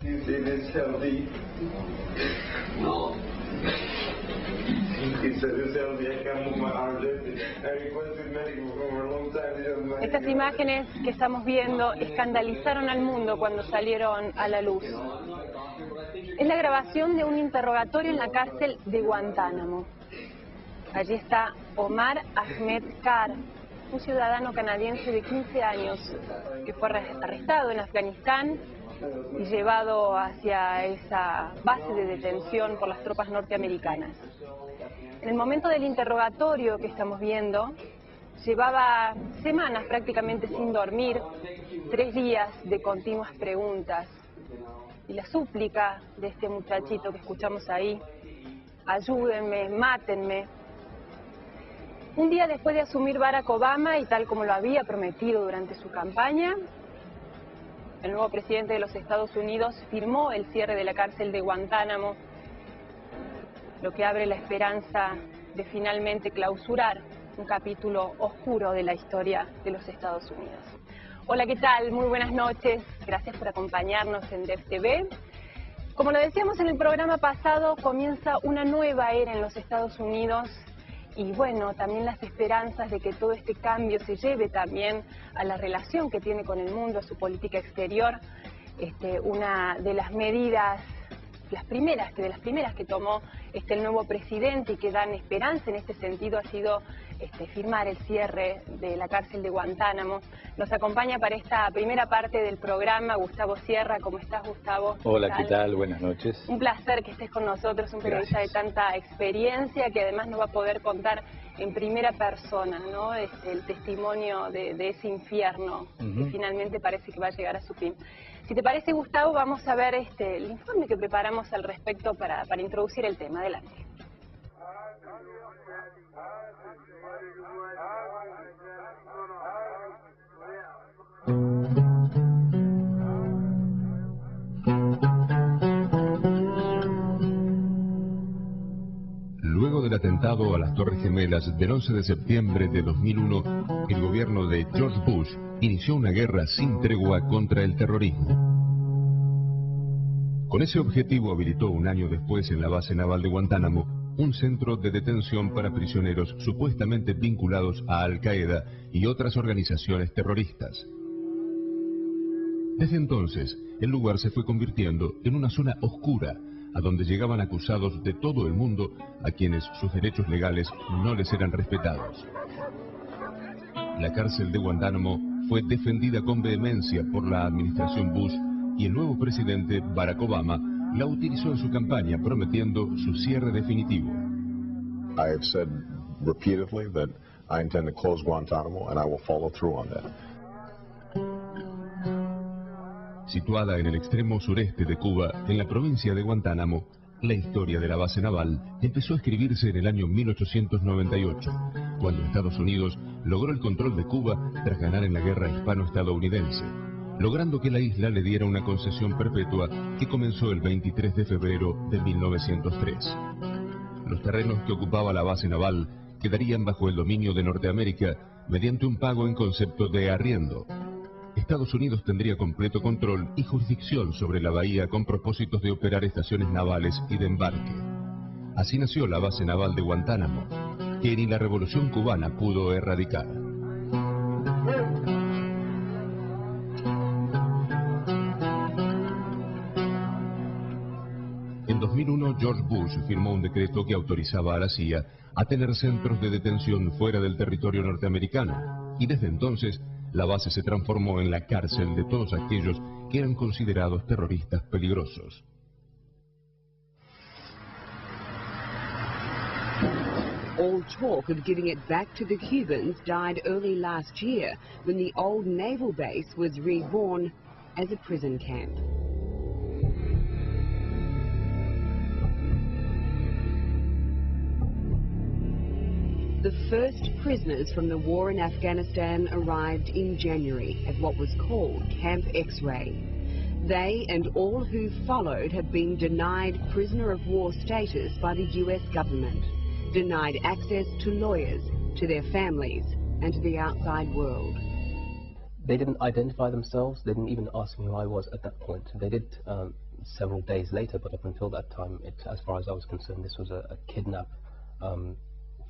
It is healthy. No. Estas imágenes que estamos viendo escandalizaron al mundo cuando salieron a la luz. Es la grabación de un interrogatorio en la cárcel de Guantánamo. Allí está Omar Ahmed Kar, un ciudadano canadiense de 15 años que fue arrestado en Afganistán y llevado hacia esa base de detención por las tropas norteamericanas. En el momento del interrogatorio que estamos viendo, llevaba semanas prácticamente sin dormir, 3 días de continuas preguntas. Y la súplica de este muchachito que escuchamos ahí, ayúdenme, mátenme. Un día después de asumir Barack Obama, y tal como lo había prometido durante su campaña, el nuevo presidente de los Estados Unidos firmó el cierre de la cárcel de Guantánamo, lo que abre la esperanza de finalmente clausurar un capítulo oscuro de la historia de los Estados Unidos. Hola, ¿qué tal? Muy buenas noches. Gracias por acompañarnos en DEF TV. Como lo decíamos en el programa pasado, comienza una nueva era en los Estados Unidos y bueno, también las esperanzas de que todo este cambio se lleve también a la relación que tiene con el mundo, a su política exterior. Una de las medidas, de las primeras que tomó el nuevo presidente y que dan esperanza en este sentido ha sido firmar el cierre de la cárcel de Guantánamo. Nos acompaña para esta primera parte del programa Gustavo Sierra. ¿Cómo estás, Gustavo? Hola, ¿qué tal? Buenas noches. Un placer que estés con nosotros, un periodista de tanta experiencia que además nos va a poder contar en primera persona, ¿no? El testimonio de ese infierno que finalmente parece que va a llegar a su fin. Si te parece, Gustavo, vamos a ver el informe que preparamos al respecto para introducir el tema. Adelante. Luego del atentado a las Torres Gemelas del 11 de septiembre de 2001, el gobierno de George Bush inició una guerra sin tregua contra el terrorismo. Con ese objetivo habilitó un año después en la base naval de Guantánamo un centro de detención para prisioneros supuestamente vinculados a Al-Qaeda y otras organizaciones terroristas. Desde entonces, el lugar se fue convirtiendo en una zona oscura, a donde llegaban acusados de todo el mundo a quienes sus derechos legales no les eran respetados. La cárcel de Guantánamo fue defendida con vehemencia por la administración Bush y el nuevo presidente Barack Obama la utilizó en su campaña prometiendo su cierre definitivo. I have said repeatedly that I intend to close Guantánamo and I will follow through on that. Situada en el extremo sureste de Cuba, en la provincia de Guantánamo, la historia de la base naval empezó a escribirse en el año 1898, cuando Estados Unidos logró el control de Cuba tras ganar en la guerra hispano-estadounidense, logrando que la isla le diera una concesión perpetua que comenzó el 23 de febrero de 1903. Los terrenos que ocupaba la base naval quedarían bajo el dominio de Norteamérica mediante un pago en concepto de arriendo. Estados Unidos tendría completo control y jurisdicción sobre la bahía con propósitos de operar estaciones navales y de embarque. Así nació la base naval de Guantánamo, que ni la Revolución Cubana pudo erradicar. En 2001, George Bush firmó un decreto que autorizaba a la CIA a tener centros de detención fuera del territorio norteamericano, y desde entonces la base se transformó en la cárcel de todos aquellos que eran considerados terroristas peligrosos. All talk of giving it back to the Cubans died early last year when the old naval base was reborn as a prison camp. The first prisoners from the war in Afghanistan arrived in January at what was called Camp X-Ray. They and all who followed have been denied prisoner of war status by the US government, denied access to lawyers, to their families, and to the outside world. They didn't identify themselves. They didn't even ask me who I was at that point. They did several days later, but up until that time, as far as I was concerned, this was a kidnap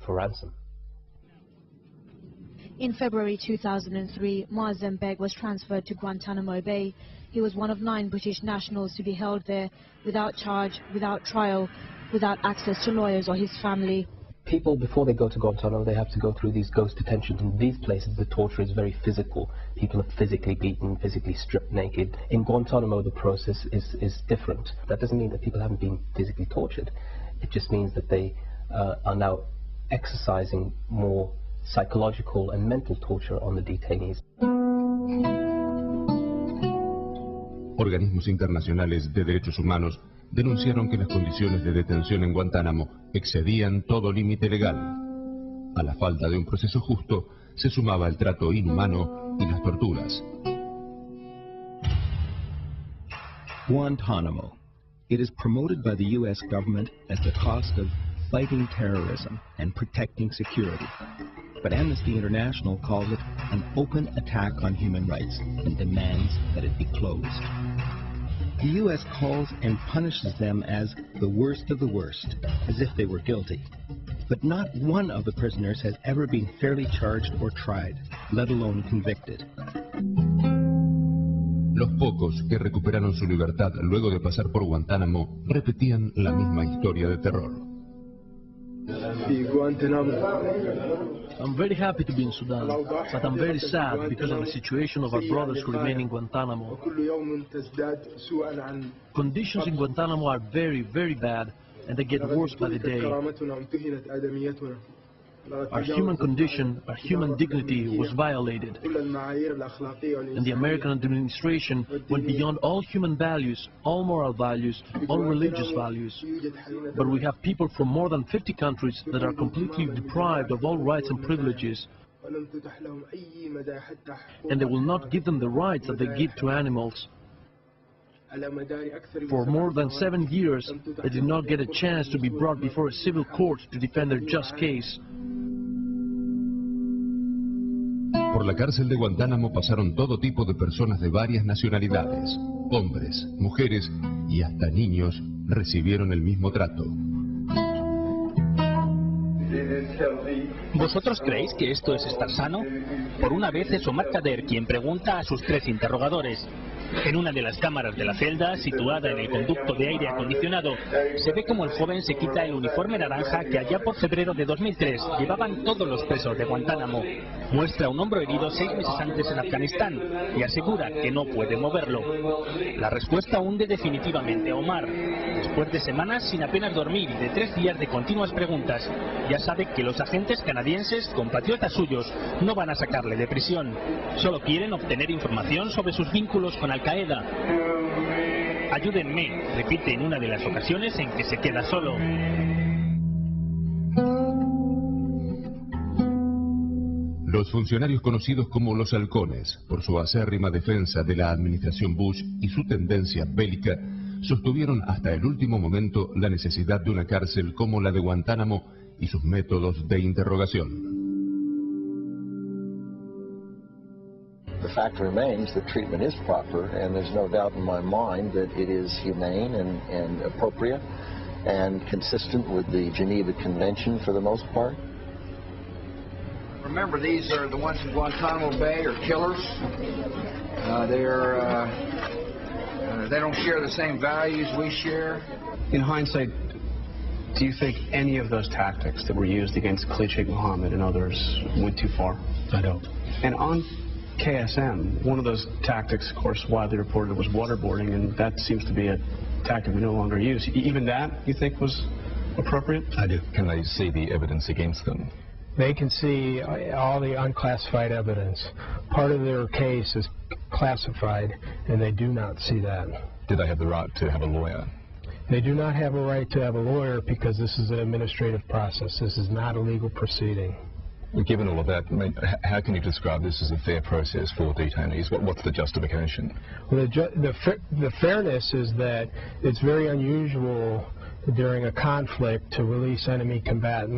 for ransom. In February 2003, Moazzam Begg was transferred to Guantanamo Bay. He was one of 9 British nationals to be held there without charge, without trial, without access to lawyers or his family. People, before they go to Guantanamo, they have to go through these ghost detentions. In these places, the torture is very physical. People are physically beaten, physically stripped naked. In Guantanamo, the process is different. That doesn't mean that people haven't been physically tortured. It just means that they are now exercising more psychological and mental torture on the detainees. Organismos internacionales de derechos humanos denunciaron que las condiciones de detención en Guantánamo excedían todo límite legal. A la falta de un proceso justo se sumaba el trato inhumano y las torturas. Guantanamo. It is promoted by the U.S. government as the cost of fighting terrorism and protecting security. But Amnesty International calls it an open attack on human rights and demands that it be closed. The U.S. calls and punishes them as the worst of the worst, as if they were guilty. But not one of the prisoners has ever been fairly charged or tried, let alone convicted. Los pocos que recuperaron su libertad luego de pasar por Guantánamo repetían la misma historia de terror. I'm very happy to be in Sudan, but I'm very sad because of the situation of our brothers who remain in Guantanamo. Conditions in Guantanamo are very, very bad, and they get worse by the day. Our human condition, our human dignity was violated, and the American administration went beyond all human values, all moral values, all religious values. But we have people from more than 50 countries that are completely deprived of all rights and privileges, and they will not give them the rights that they give to animals. For more than 7 years, they did not get a chance to be brought before a civil court to defend their just case. Por la cárcel de Guantánamo pasaron todo tipo de personas de varias nacionalidades. Hombres, mujeres y hasta niños recibieron el mismo trato. ¿Vosotros creéis que esto es estar sano? Por una vez es Omar Kader quien pregunta a sus 3 interrogadores. En una de las cámaras de la celda, situada en el conducto de aire acondicionado, se ve como el joven se quita el uniforme naranja que allá por febrero de 2003 llevaban todos los presos de Guantánamo. Muestra un hombro herido 6 meses antes en Afganistán y asegura que no puede moverlo. La respuesta hunde definitivamente a Omar. Después de semanas sin apenas dormir y de 3 días de continuas preguntas, ya sabe que los agentes canadienses, compatriotas suyos, no van a sacarle de prisión. Solo quieren obtener información sobre sus vínculos con Al-Qaeda. Ayúdenme, repite en una de las ocasiones en que se queda solo. Los funcionarios conocidos como los halcones, por su acérrima defensa de la administración Bush y su tendencia bélica, sostuvieron hasta el último momento la necesidad de una cárcel como la de Guantánamo y sus métodos de interrogación. The fact remains that treatment is proper, and there's no doubt in my mind that it is humane and appropriate and consistent with the Geneva Convention for the most part. Remember, these are the ones in Guantanamo Bay are killers. They don't share the same values we share. In hindsight, do you think any of those tactics that were used against Khalid Sheikh Mohammed and others went too far? I don't. And on KSM, one of those tactics, of course, widely reported was waterboarding, and that seems to be a tactic we no longer use. Even that, you think, was appropriate? I do. Can they see the evidence against them? They can see all the unclassified evidence. Part of their case is classified, and they do not see that. Do they have the right to have a lawyer? They do not have a right to have a lawyer because this is an administrative process. This is not a legal proceeding. Given all of that, I mean, how can you describe this as a fair process for detainees? What's the justification? Well, the fairness is that it's very unusual during a conflict to release enemy combatants.